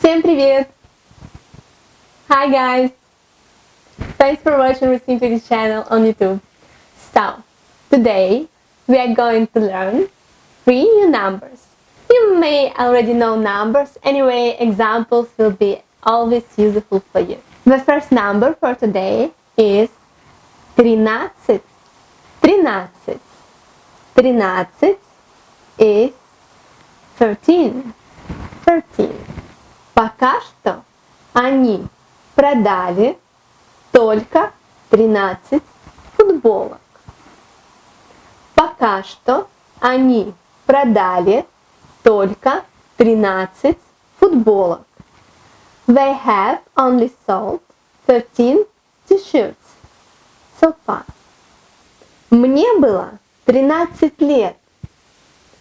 Всем привет! Hi guys! Thanks for watching RUSSIMPLITY channel on YouTube. So, today we are going to learn 3 new numbers. You may already know numbers, anyway, examples will be always useful for you. The first number for today is 13. 13. 13 is 13. 13. Пока что они продали только 13 футболок. Пока что они продали только 13 футболок. They have only sold 13 t-shirts so far. Мне было 13 лет,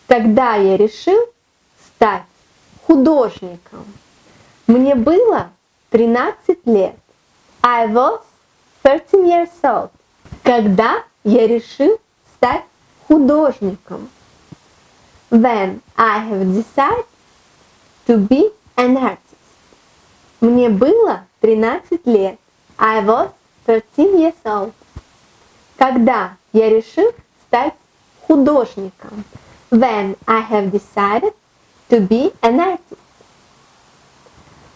когда я решил стать художником. Мне было 13 лет. I was 13 years old. Когда я решил стать художником. When I have decided to be an artist. Мне было 13 лет. I was 13 years old. Когда я решил стать художником. When I have decided to be an artist.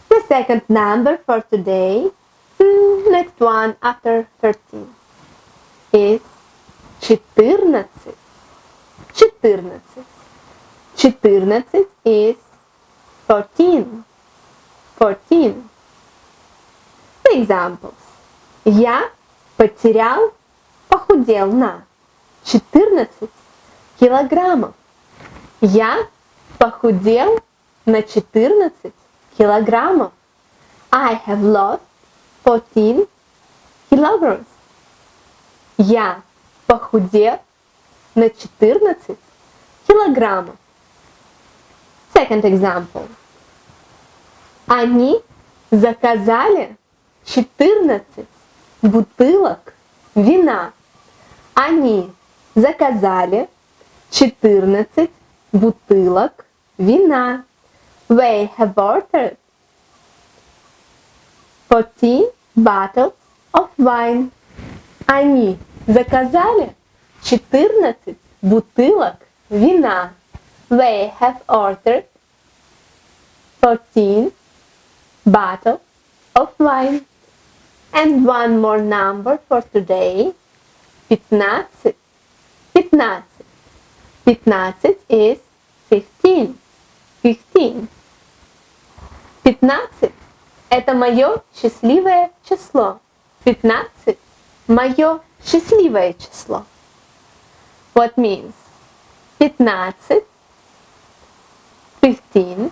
The second number for today, next one after 13, is 14. 14. 14 is 14. 14. Examples. Я похудел на 14 килограммов. Я похудел на 14 килограммов. I have lost 14 kilograms. Я похудел на 14 килограммов. Second example. Они заказали 14 бутылок вина. Они заказали 14 бутылок вина. They have ordered 14 bottles of wine. Они заказали 14 бутылок вина. They have ordered 14 bottles of wine. And one more number for today. 15. 15. 15 is 15. 15. 15 – это мое счастливое число. 15 – мое счастливое число. What means 15, 15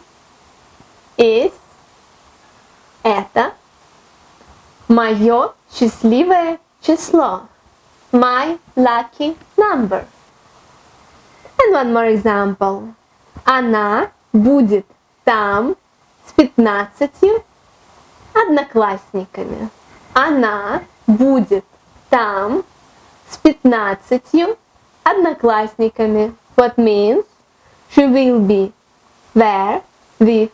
is это мое счастливое число. My lucky number. And one more example. Она будет там с 15 одноклассниками. Она будет там с 15 одноклассниками. What means she will be there with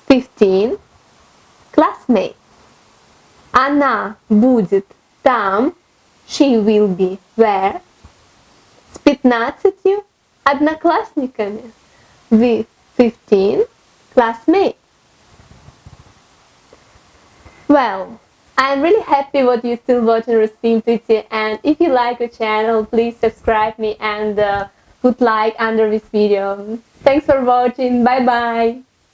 15 classmates. Она будет там, she will be there, с 15 одноклассниками. With 15 classmates. Well, I'm really happy that you're still watching RUSSIMPLITY, and if you like the channel, please subscribe me and put like under this video. Thanks for watching. Bye bye.